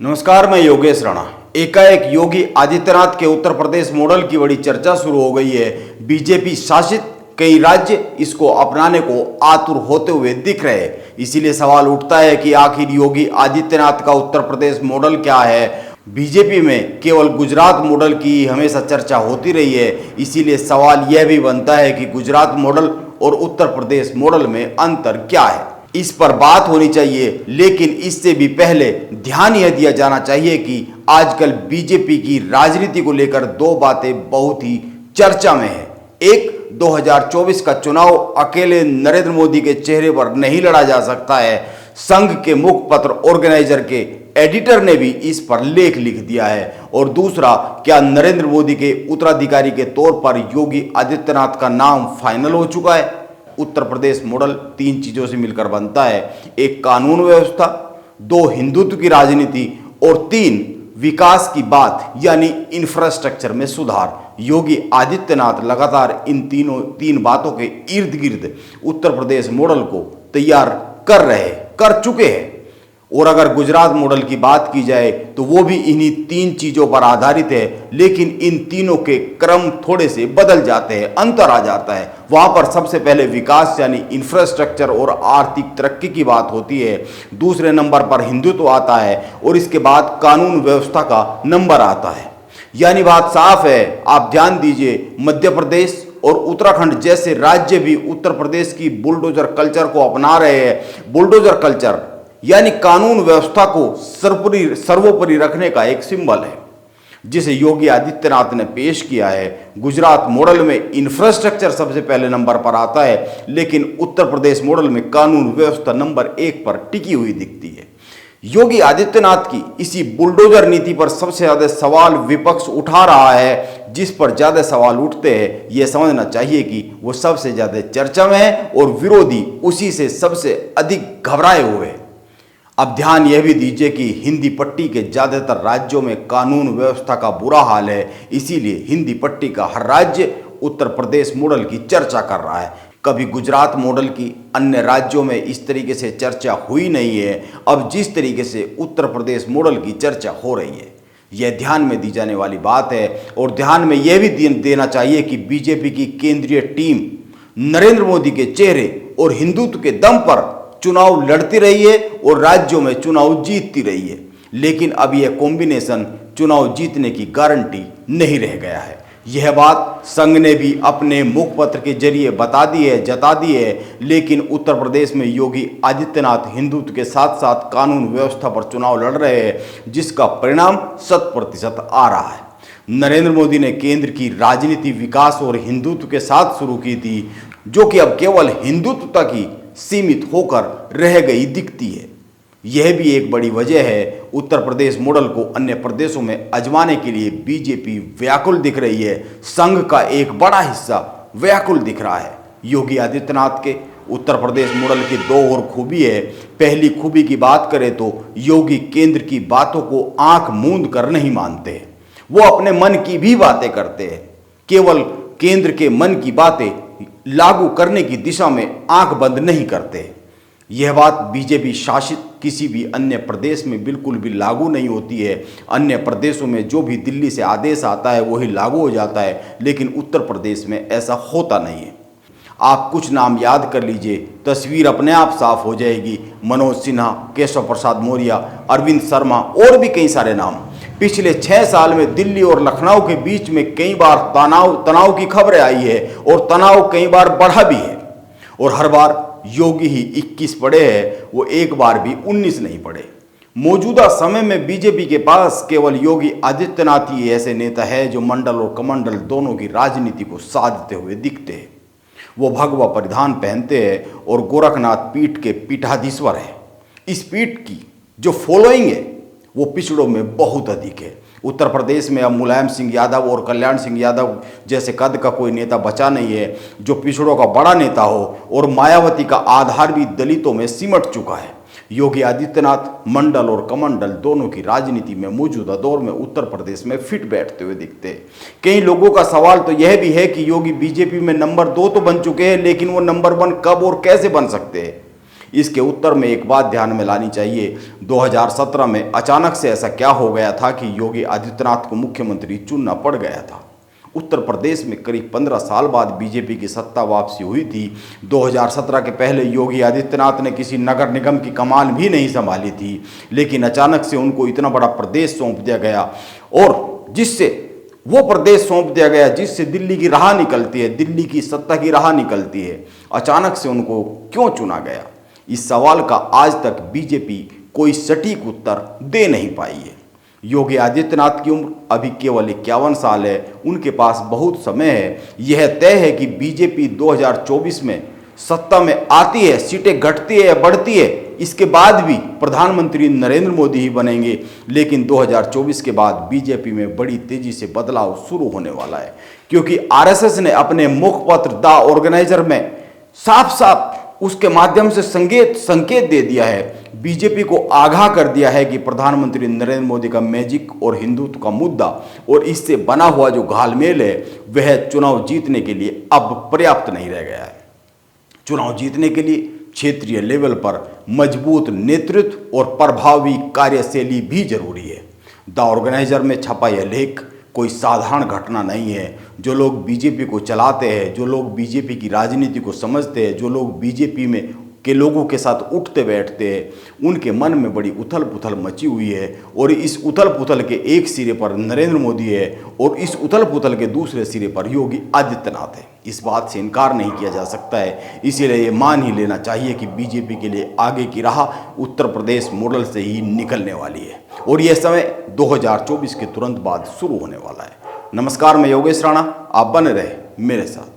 नमस्कार, मैं योगेश राणा। एकाएक योगी आदित्यनाथ के उत्तर प्रदेश मॉडल की बड़ी चर्चा शुरू हो गई है। बीजेपी शासित कई राज्य इसको अपनाने को आतुर होते हुए दिख रहे हैं। इसीलिए सवाल उठता है कि आखिर योगी आदित्यनाथ का उत्तर प्रदेश मॉडल क्या है। बीजेपी में केवल गुजरात मॉडल की हमेशा चर्चा होती रही है। इसीलिए सवाल यह भी बनता है कि गुजरात मॉडल और उत्तर प्रदेश मॉडल में अंतर क्या है। इस पर बात होनी चाहिए, लेकिन इससे भी पहले ध्यान यह दिया जाना चाहिए कि आजकल बीजेपी की राजनीति को लेकर दो बातें बहुत ही चर्चा में है। एक, 2024 का चुनाव अकेले नरेंद्र मोदी के चेहरे पर नहीं लड़ा जा सकता है। संघ के मुखपत्र ऑर्गेनाइजर के एडिटर ने भी इस पर लेख लिख दिया है। और दूसरा, क्या नरेंद्र मोदी के उत्तराधिकारी के तौर पर योगी आदित्यनाथ का नाम फाइनल हो चुका है। उत्तर प्रदेश मॉडल तीन चीजों से मिलकर बनता है। एक, कानून व्यवस्था, दो, हिंदुत्व की राजनीति, और तीन, विकास की बात यानी इंफ्रास्ट्रक्चर में सुधार। योगी आदित्यनाथ लगातार इन तीन बातों के इर्द गिर्द उत्तर प्रदेश मॉडल को तैयार कर चुके हैं। और अगर गुजरात मॉडल की बात की जाए तो वो भी इन्हीं तीन चीजों पर आधारित है, लेकिन इन तीनों के क्रम थोड़े से बदल जाते हैं, अंतर आ जाता है। वहां पर सबसे पहले विकास यानी इंफ्रास्ट्रक्चर और आर्थिक तरक्की की बात होती है, दूसरे नंबर पर हिंदुत्व आता है, और इसके बाद कानून व्यवस्था का नंबर आता है। यानी बात साफ है। आप ध्यान दीजिए, मध्य प्रदेश और उत्तराखंड जैसे राज्य भी उत्तर प्रदेश की बुलडोजर कल्चर को अपना रहे हैं। बुलडोजर कल्चर यानी कानून व्यवस्था को सर्वोपरि रखने का एक सिंबल है, जिसे योगी आदित्यनाथ ने पेश किया है। गुजरात मॉडल में इंफ्रास्ट्रक्चर सबसे पहले नंबर पर आता है, लेकिन उत्तर प्रदेश मॉडल में कानून व्यवस्था नंबर 1 पर टिकी हुई दिखती है। योगी आदित्यनाथ की इसी बुलडोजर नीति पर सबसे ज्यादा सवाल विपक्ष उठा रहा है। जिस पर ज्यादा सवाल उठते हैं, यह समझना चाहिए कि वो सबसे ज्यादा चर्चा में है और विरोधी उसी से सबसे अधिक घबराए हुए हैं। अब ध्यान यह भी दीजिए कि हिंदी पट्टी के ज्यादातर राज्यों में कानून व्यवस्था का बुरा हाल है। इसीलिए हिंदी पट्टी का हर राज्य उत्तर प्रदेश मॉडल की चर्चा कर रहा है। कभी गुजरात मॉडल की अन्य राज्यों में इस तरीके से चर्चा हुई नहीं है। अब जिस तरीके से उत्तर प्रदेश मॉडल की चर्चा हो रही है, यह ध्यान में दी जाने वाली बात है। और ध्यान में यह भी देना चाहिए कि बीजेपी की केंद्रीय टीम नरेंद्र मोदी के चेहरे और हिंदुत्व के दम पर चुनाव लड़ती रही है और राज्यों में चुनाव जीतती रही है। लेकिन अब यह कॉम्बिनेशन चुनाव जीतने की गारंटी नहीं रह गया है। यह बात संघ ने भी अपने मुखपत्र के जरिए जता दी है। लेकिन उत्तर प्रदेश में योगी आदित्यनाथ हिंदुत्व के साथ साथ कानून व्यवस्था पर चुनाव लड़ रहे हैं, जिसका परिणाम 100% आ रहा है। नरेंद्र मोदी ने केंद्र की राजनीति विकास और हिंदुत्व के साथ शुरू की थी, जो कि अब केवल हिंदुत्व तक ही सीमित होकर रह गई दिखती है। यह भी एक बड़ी वजह है उत्तर प्रदेश मॉडल को अन्य प्रदेशों में आजमाने के लिए बीजेपी व्याकुल दिख रही है। संघ का एक बड़ा हिस्सा व्याकुल दिख रहा है। योगी आदित्यनाथ के उत्तर प्रदेश मॉडल की दो और खूबी है। पहली खूबी की बात करें तो योगी केंद्र की बातों को आंख मूंद कर नहीं मानते। वो अपने मन की भी बातें करते हैं, केवल केंद्र के मन की बातें लागू करने की दिशा में आंख बंद नहीं करते। यह बात बीजेपी शासित किसी भी अन्य प्रदेश में बिल्कुल भी लागू नहीं होती है। अन्य प्रदेशों में जो भी दिल्ली से आदेश आता है वही लागू हो जाता है, लेकिन उत्तर प्रदेश में ऐसा होता नहीं है। आप कुछ नाम याद कर लीजिए, तस्वीर अपने आप साफ हो जाएगी। मनोज सिन्हा, केशव प्रसाद मौर्य, अरविंद शर्मा और भी कई सारे नाम। पिछले 6 साल में दिल्ली और लखनऊ के बीच में कई बार तनाव की खबरें आई है और तनाव कई बार बढ़ा भी है। और हर बार योगी ही 21 पड़े हैं, वो एक बार भी 19 नहीं पड़े। मौजूदा समय में बीजेपी के पास केवल योगी आदित्यनाथ ही ऐसे नेता है जो मंडल और कमंडल दोनों की राजनीति को साधते हुए दिखते हैं। वो भगवा परिधान पहनते हैं और गोरखनाथ पीठ के पीठाधीश्वर है। इस पीठ की जो फॉलोइंग है वो पिछड़ों में बहुत अधिक है। उत्तर प्रदेश में अब मुलायम सिंह यादव और कल्याण सिंह यादव जैसे कद का कोई नेता बचा नहीं है जो पिछड़ों का बड़ा नेता हो। और मायावती का आधार भी दलितों में सिमट चुका है। योगी आदित्यनाथ मंडल और कमंडल दोनों की राजनीति में मौजूदा दौर में उत्तर प्रदेश में फिट बैठते हुए दिखते हैं। कई लोगों का सवाल तो यह भी है कि योगी बीजेपी में नंबर 2 तो बन चुके हैं, लेकिन वो नंबर 1 कब और कैसे बन सकते हैं। इसके उत्तर में एक बात ध्यान में लानी चाहिए, 2017 में अचानक से ऐसा क्या हो गया था कि योगी आदित्यनाथ को मुख्यमंत्री चुनना पड़ गया था। उत्तर प्रदेश में करीब 15 साल बाद बीजेपी की सत्ता वापसी हुई थी। 2017 के पहले योगी आदित्यनाथ ने किसी नगर निगम की कमान भी नहीं संभाली थी, लेकिन अचानक से उनको इतना बड़ा प्रदेश सौंप दिया गया, और जिससे वो प्रदेश सौंप दिया गया जिससे दिल्ली की राह निकलती है, दिल्ली की सत्ता की राह निकलती है। अचानक से उनको क्यों चुना गया, इस सवाल का आज तक बीजेपी कोई सटीक उत्तर दे नहीं पाई है। योगी आदित्यनाथ की उम्र अभी केवल 51 साल है, उनके पास बहुत समय है। यह तय है कि बीजेपी 2024 में सत्ता में आती है, सीटें घटती है या बढ़ती है, इसके बाद भी प्रधानमंत्री नरेंद्र मोदी ही बनेंगे। लेकिन 2024 के बाद बीजेपी में बड़ी तेजी से बदलाव शुरू होने वाला है, क्योंकि आरएसएस ने अपने मुखपत्र द ऑर्गेनाइजर में साफ साफ उसके माध्यम से संकेत दे दिया है, बीजेपी को आगाह कर दिया है कि प्रधानमंत्री नरेंद्र मोदी का मैजिक और हिंदुत्व का मुद्दा और इससे बना हुआ जो घालमेल है वह चुनाव जीतने के लिए अब पर्याप्त नहीं रह गया है। चुनाव जीतने के लिए क्षेत्रीय लेवल पर मजबूत नेतृत्व और प्रभावी कार्यशैली भी जरूरी है। द ऑर्गेनाइजर में छपा यह लेख कोई साधारण घटना नहीं है। जो लोग बीजेपी को चलाते हैं, जो लोग बीजेपी की राजनीति को समझते हैं, जो लोग बीजेपी में के लोगों के साथ उठते बैठते हैं, उनके मन में बड़ी उथल पुथल मची हुई है। और इस उथल पुथल के एक सिरे पर नरेंद्र मोदी है और इस उथल पुथल के दूसरे सिरे पर योगी आदित्यनाथ है। इस बात से इनकार नहीं किया जा सकता है। इसीलिए ये मान ही लेना चाहिए कि बीजेपी के लिए आगे की राह उत्तर प्रदेश मॉडल से ही निकलने वाली है और यह समय 2024 के तुरंत बाद शुरू होने वाला है। नमस्कार, मैं योगेश राणा, आप बने रहे मेरे साथ।